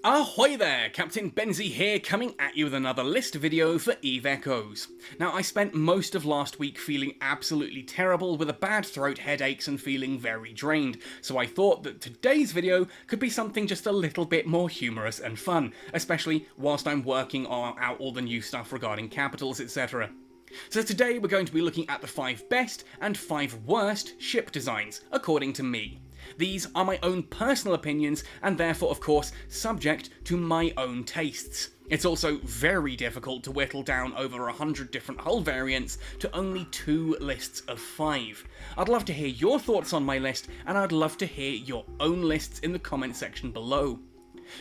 Ahoy there, Captain Benzie here, coming at you with another list video for EVE Echoes. Now, I spent most of last week feeling absolutely terrible with a bad throat, headaches, and feeling very drained, so I thought that today's video could be something just a little bit more humorous and fun, especially whilst I'm working out all the new stuff regarding capitals, etc. So today we're going to be looking at the 5 best and 5 worst ship designs, according to me. These are my own personal opinions and therefore, of course, subject to my own tastes. It's also very difficult to whittle down over 100 different hull variants to only 2 lists of 5. I'd love to hear your thoughts on my list, and I'd love to hear your own lists in the comment section below.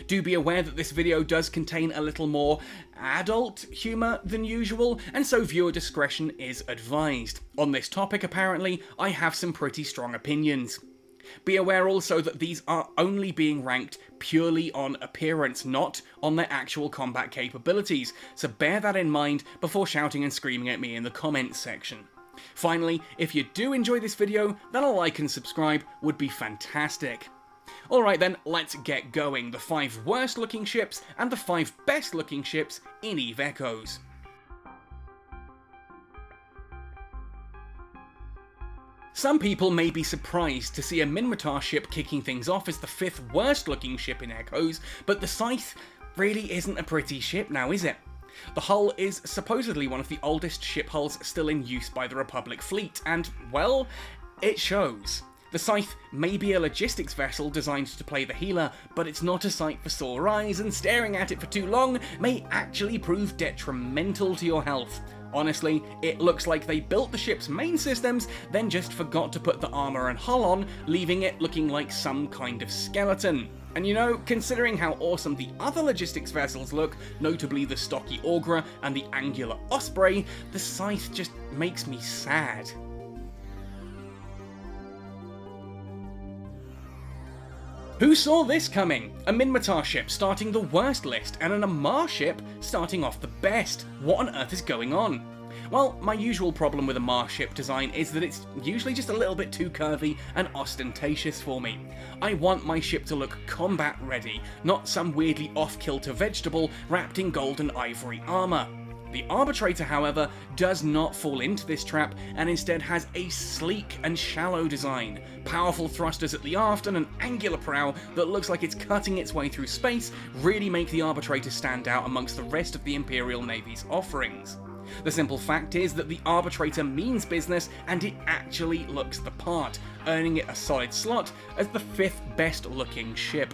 Do be aware that this video does contain a little more adult humour than usual, and so viewer discretion is advised. On this topic, apparently, I have some pretty strong opinions. Be aware also that these are only being ranked purely on appearance, not on their actual combat capabilities, so bear that in mind before shouting and screaming at me in the comments section. Finally, if you do enjoy this video, then a like and subscribe would be fantastic. Alright then, let's get going. The 5 worst looking ships and the 5 best looking ships in EVE Echoes. Some people may be surprised to see a Minmatar ship kicking things off as the 5th worst looking ship in Echoes, but the Scythe really isn't a pretty ship now, is it? The hull is supposedly one of the oldest ship hulls still in use by the Republic fleet, and, well, it shows. The Scythe may be a logistics vessel designed to play the healer, but it's not a sight for sore eyes, and staring at it for too long may actually prove detrimental to your health. Honestly, it looks like they built the ship's main systems, then just forgot to put the armour and hull on, leaving it looking like some kind of skeleton. And you know, considering how awesome the other logistics vessels look, notably the stocky Augra and the angular Osprey, the Scythe just makes me sad. Who saw this coming? A Minmatar ship starting the worst list, and an Amarr ship starting off the best. What on earth is going on? Well, my usual problem with Amarr ship design is that it's usually just a little bit too curvy and ostentatious for me. I want my ship to look combat ready, not some weirdly off-kilter vegetable wrapped in gold and ivory armour. The Arbitrator, however, does not fall into this trap and instead has a sleek and shallow design. Powerful thrusters at the aft and an angular prow that looks like it's cutting its way through space really make the Arbitrator stand out amongst the rest of the Imperial Navy's offerings. The simple fact is that the Arbitrator means business and it actually looks the part, earning it a solid slot as the 5th best looking ship.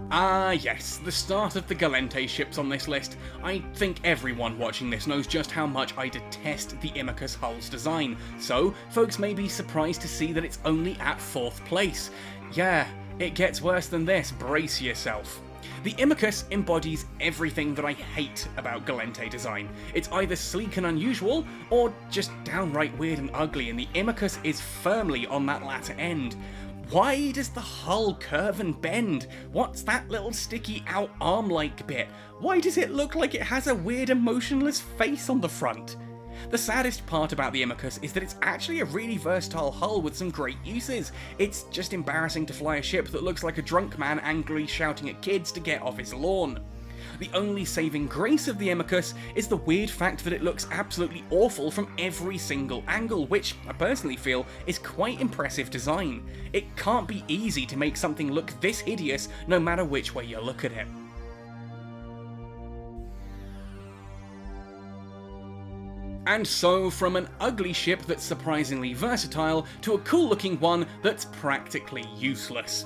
Ah yes, the start of the Galente ships on this list. I think everyone watching this knows just how much I detest the Immicus hull's design, so folks may be surprised to see that it's only at 4th place. Yeah, it gets worse than this, brace yourself. The Immicus embodies everything that I hate about Galente design. It's either sleek and unusual, or just downright weird and ugly, and the Immicus is firmly on that latter end. Why does the hull curve and bend? What's that little sticky out arm-like bit? Why does it look like it has a weird emotionless face on the front? The saddest part about the Immicus is that it's actually a really versatile hull with some great uses. It's just embarrassing to fly a ship that looks like a drunk man angrily shouting at kids to get off his lawn. The only saving grace of the Immicus is the weird fact that it looks absolutely awful from every single angle, which I personally feel is quite impressive design. It can't be easy to make something look this hideous no matter which way you look at it. And so, from an ugly ship that's surprisingly versatile to a cool looking one that's practically useless.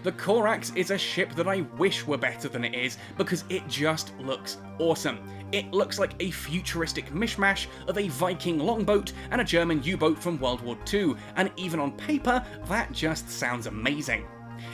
The Corax is a ship that I wish were better than it is because it just looks awesome. It looks like a futuristic mishmash of a Viking longboat and a German U-boat from World War II, and even on paper, that just sounds amazing.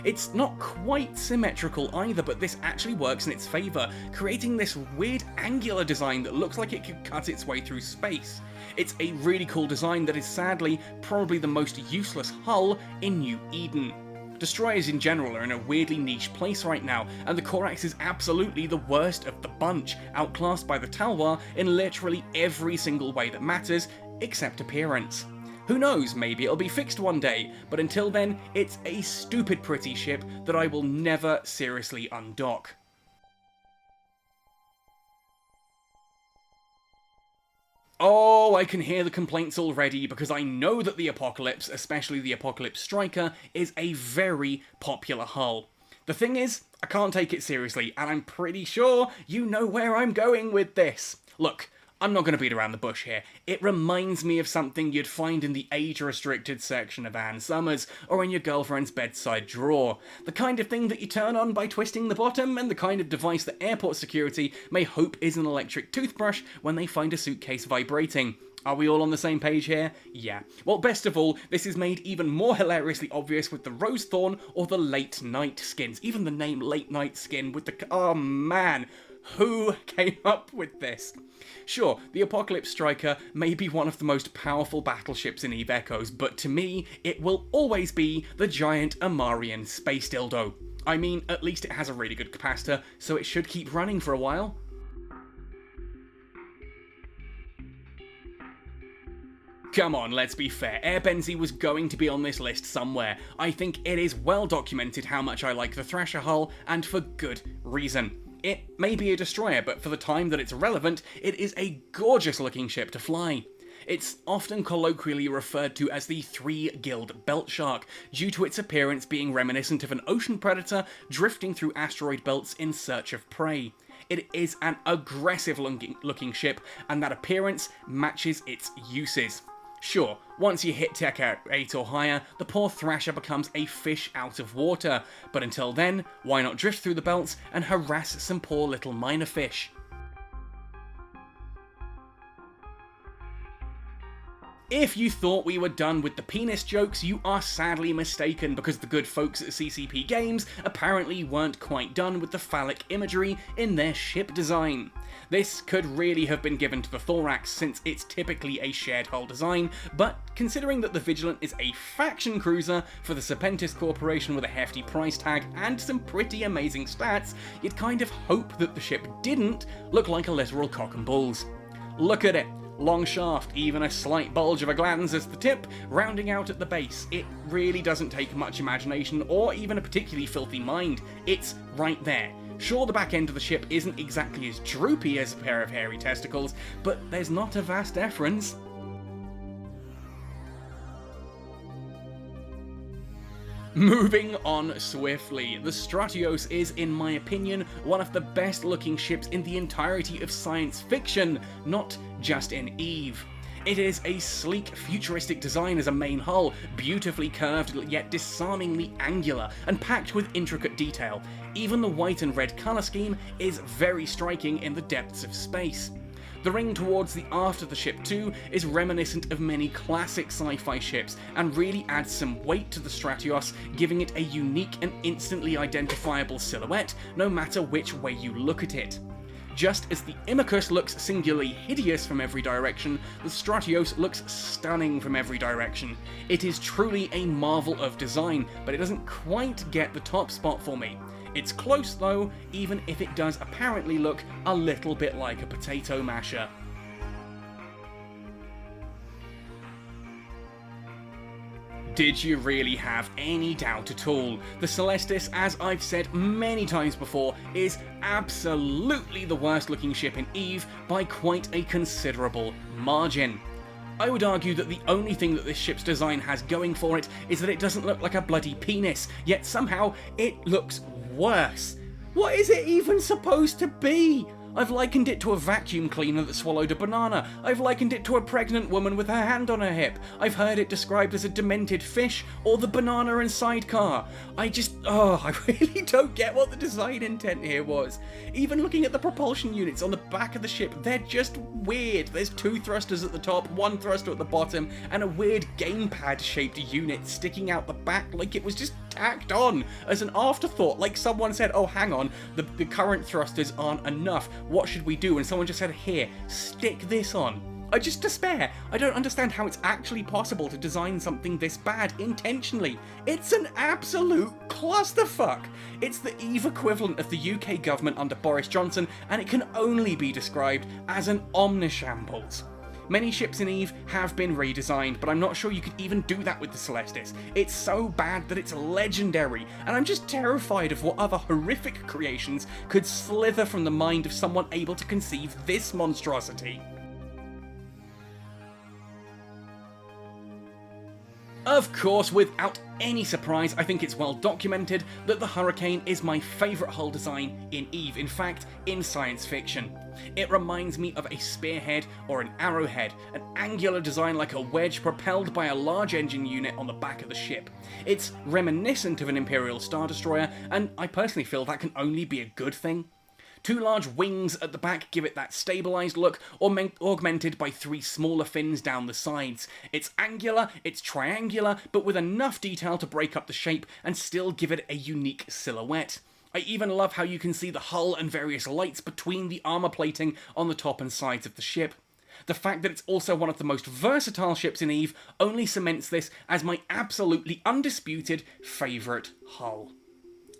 It's not quite symmetrical either, but this actually works in its favour, creating this weird angular design that looks like it could cut its way through space. It's a really cool design that is sadly probably the most useless hull in New Eden. Destroyers in general are in a weirdly niche place right now, and the Corax is absolutely the worst of the bunch, outclassed by the Talwar in literally every single way that matters, except appearance. Who knows, maybe it'll be fixed one day, but until then, it's a stupid pretty ship that I will never seriously undock. Oh, I can hear the complaints already because I know that the Apocalypse, especially the Apocalypse Striker, is a very popular hull. The thing is, I can't take it seriously, and I'm pretty sure you know where I'm going with this. Look, I'm not going to beat around the bush here. It reminds me of something you'd find in the age-restricted section of Ann Summers, or in your girlfriend's bedside drawer. The kind of thing that you turn on by twisting the bottom, and the kind of device that airport security may hope is an electric toothbrush when they find a suitcase vibrating. Are we all on the same page here? Yeah. Well, best of all, this is made even more hilariously obvious with the Rose Thorn or the Late Night skins. Even the name Late Night skin with the... Oh man, who came up with this? Sure, the Apocalypse Striker may be one of the most powerful battleships in EVE Echoes, but to me, it will always be the giant Amarian space dildo. I mean, at least it has a really good capacitor, so it should keep running for a while. Come on, let's be fair, Air Benzie was going to be on this list somewhere. I think it is well documented how much I like the Thrasher hull, and for good reason. It may be a destroyer, but for the time that it's relevant, it is a gorgeous looking ship to fly. It's often colloquially referred to as the Three-Gilled Belt Shark, due to its appearance being reminiscent of an ocean predator drifting through asteroid belts in search of prey. It is an aggressive looking ship, and that appearance matches its uses. Sure, once you hit Tech 8 or higher, the poor Thrasher becomes a fish out of water, but until then, why not drift through the belts and harass some poor little miner fish? If you thought we were done with the penis jokes, you are sadly mistaken, because the good folks at CCP Games apparently weren't quite done with the phallic imagery in their ship design. This could really have been given to the Thorax, since it's typically a shared hull design, but considering that the Vigilant is a faction cruiser for the Serpentis Corporation with a hefty price tag and some pretty amazing stats, you'd kind of hope that the ship didn't look like a literal cock and balls. Look at it. Long shaft, even a slight bulge of a glans as the tip, rounding out at the base. It really doesn't take much imagination or even a particularly filthy mind. It's right there. Sure, the back end of the ship isn't exactly as droopy as a pair of hairy testicles, but there's not a vast difference. Moving on swiftly, the Stratios is, in my opinion, one of the best looking ships in the entirety of science fiction, not just in EVE. It is a sleek, futuristic design as a main hull, beautifully curved yet disarmingly angular, and packed with intricate detail. Even the white and red colour scheme is very striking in the depths of space. The ring towards the aft of the ship too is reminiscent of many classic sci-fi ships, and really adds some weight to the Stratios, giving it a unique and instantly identifiable silhouette, no matter which way you look at it. Just as the Immicus looks singularly hideous from every direction, the Stratios looks stunning from every direction. It is truly a marvel of design, but it doesn't quite get the top spot for me. It's close though, even if it does apparently look a little bit like a potato masher. Did you really have any doubt at all? The Celestis, as I've said many times before, is absolutely the worst looking ship in EVE by quite a considerable margin. I would argue that the only thing that this ship's design has going for it is that it doesn't look like a bloody penis, yet somehow it looks worse. What is it even supposed to be? I've likened it to a vacuum cleaner that swallowed a banana. I've likened it to a pregnant woman with her hand on her hip. I've heard it described as a demented fish or the banana and sidecar. I really don't get what the design intent here was. Even looking at the propulsion units on the back of the ship, they're just weird. There's two thrusters at the top, one thruster at the bottom, and a weird gamepad shaped unit sticking out the back like it was just tacked on as an afterthought, like someone said, oh hang on, the current thrusters aren't enough, what should we do? And someone just said, here, stick this on. I just despair. I don't understand how it's actually possible to design something this bad intentionally. It's an absolute clusterfuck. It's the EVE equivalent of the UK government under Boris Johnson, and it can only be described as an omnishambles. Many ships in EVE have been redesigned, but I'm not sure you could even do that with the Celestis. It's so bad that it's legendary, and I'm just terrified of what other horrific creations could slither from the mind of someone able to conceive this monstrosity. Of course, without any surprise, I think it's well documented that the Hurricane is my favourite hull design in EVE, in fact, in science fiction. It reminds me of a spearhead or an arrowhead, an angular design like a wedge propelled by a large engine unit on the back of the ship. It's reminiscent of an Imperial Star Destroyer, and I personally feel that can only be a good thing. 2 large wings at the back give it that stabilised look, augmented by 3 smaller fins down the sides. It's angular, it's triangular, but with enough detail to break up the shape and still give it a unique silhouette. I even love how you can see the hull and various lights between the armour plating on the top and sides of the ship. The fact that it's also one of the most versatile ships in EVE only cements this as my absolutely undisputed favourite hull.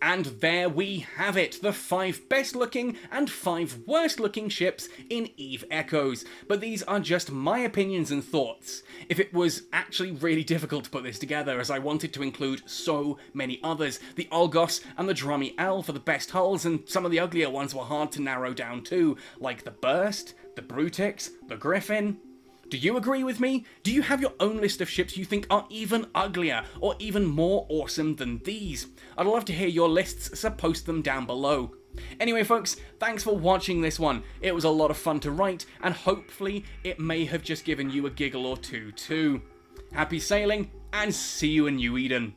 And there we have it, the 5 best looking and 5 worst looking ships in EVE Echoes. But these are just my opinions and thoughts. If it was actually really difficult to put this together, as I wanted to include so many others. The Olgos and the Drummy L for the best hulls, and some of the uglier ones were hard to narrow down too, like the Burst, the Brutix, the Griffin. Do you agree with me? Do you have your own list of ships you think are even uglier or even more awesome than these? I'd love to hear your lists, so post them down below. Anyway folks, thanks for watching this one. It was a lot of fun to write, and hopefully it may have just given you a giggle or two too. Happy sailing, and see you in New Eden.